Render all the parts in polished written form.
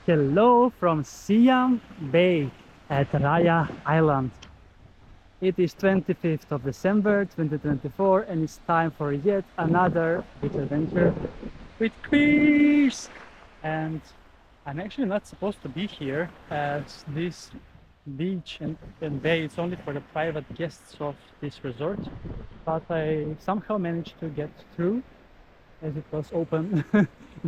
Hello from Siam Bay at Raya Island. It is 25th of December 2024 and it's time for yet another beach adventure with Chris. And I'm actually not supposed to be here as this beach and bay is only for the private guests of this resort. But I somehow managed to get through as it was open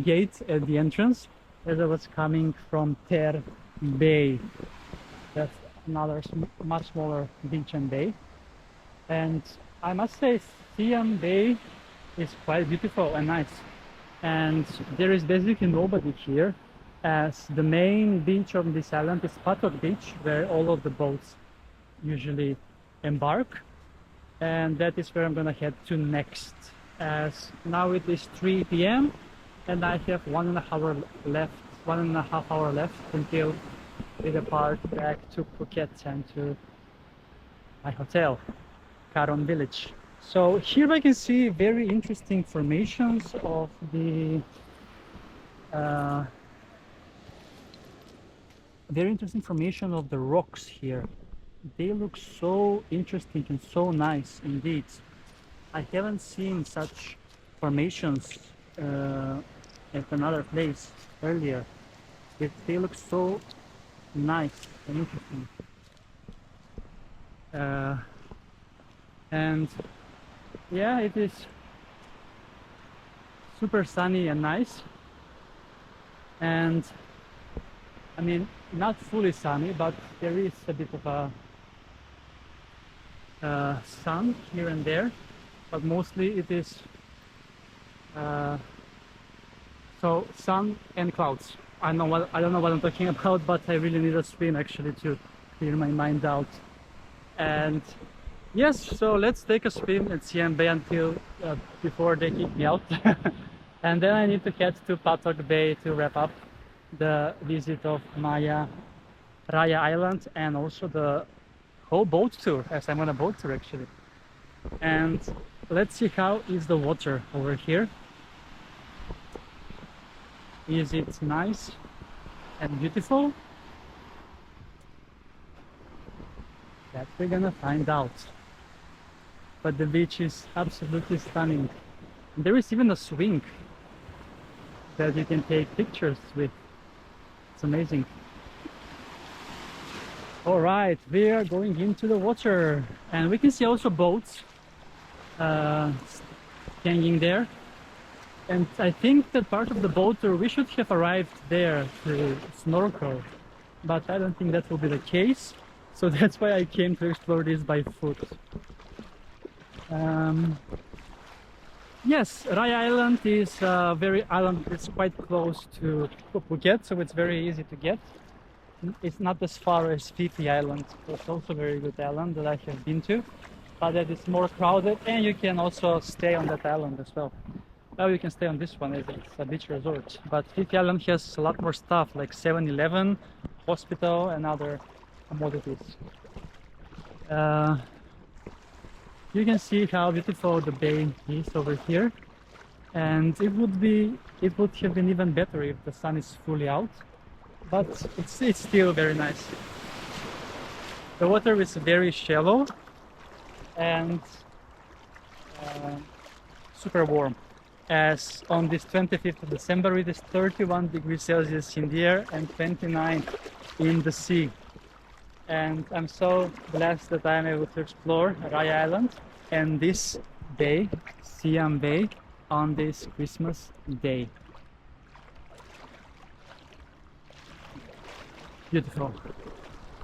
gate at the entrance as I was coming from Temp Bay. That's another much smaller beach and bay. And I must say Siam Bay is quite beautiful and nice. And there is basically nobody here as the main beach on this island is Patok Beach where all of the boats usually embark. And that is where I'm gonna head to next, as now it is 3 p.m. and I have 1.5 hour left until we depart back to Phuket and to my hotel, Karon Village. So here I can see very interesting formations of the rocks here. They look so interesting and so nice indeed. I haven't seen such formations at another place earlier. They look so nice and interesting. And yeah, it is super sunny and nice. And I mean, not fully sunny, but there is a bit of a sun here and there, but mostly it is so sun and clouds. I don't know what I'm talking about, but I really need a swim actually to clear my mind out. And yes, so let's take a swim at Siam Bay until before they kick me out. And then I need to head to Patok Bay to wrap up the visit of Raya Island and also the whole boat tour, as I'm on a boat tour actually. And let's see how is the water over here. Is it nice and beautiful? That we're gonna find out. But the beach is absolutely stunning. And there is even a swing that you can take pictures with. It's amazing. All right, we are going into the water and we can see also boats hanging there. And I think that part of the boat tour we should have arrived there to snorkel, but I don't think that will be the case. So that's why I came to explore this by foot. Yes, Raya Island is it's quite close to Phuket, so it's very easy to get. It's not as far as Phi Island. It's also a very good island that I have been to, but that is more crowded, and you can also stay on that island as well. Well, you can stay on this one as it's a beach resort, but Phi Island has a lot more stuff like 7-Eleven, hospital, and other commodities. You can see how beautiful the bay is over here, and it would have been even better if the sun is fully out, but it's still very nice. The water is very shallow and super warm, as on this 25th of December it is 31 degrees Celsius in the air and 29 in the sea. And I'm so blessed that I'm able to explore Raya Island and this bay, Siam Bay, on this Christmas day. Beautiful.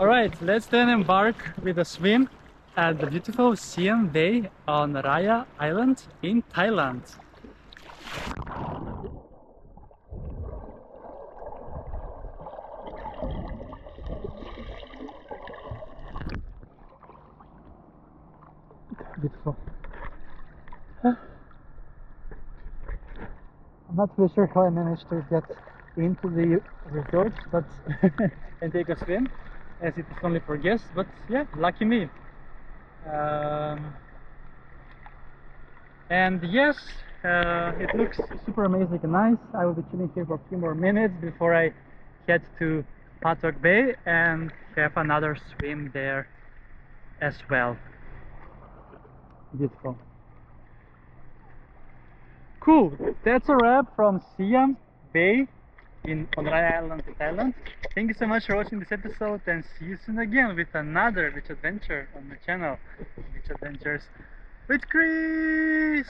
All right, let's then embark with a swim at the beautiful Siam Bay on Raya Island in Thailand. Beautiful. I'm not really sure how I managed to get into the resort, but and take a swim, as it is only for guests. But yeah, lucky me. And yes, it looks super amazing and nice. I will be chilling here for a few more minutes before I head to Patok Bay and have another swim there as well. Beautiful. Cool, that's a wrap from Siam Bay on Raya Island, Thailand. Thank you so much for watching this episode, and see you soon again with another beach adventure on my channel, Beach Adventures with Chris!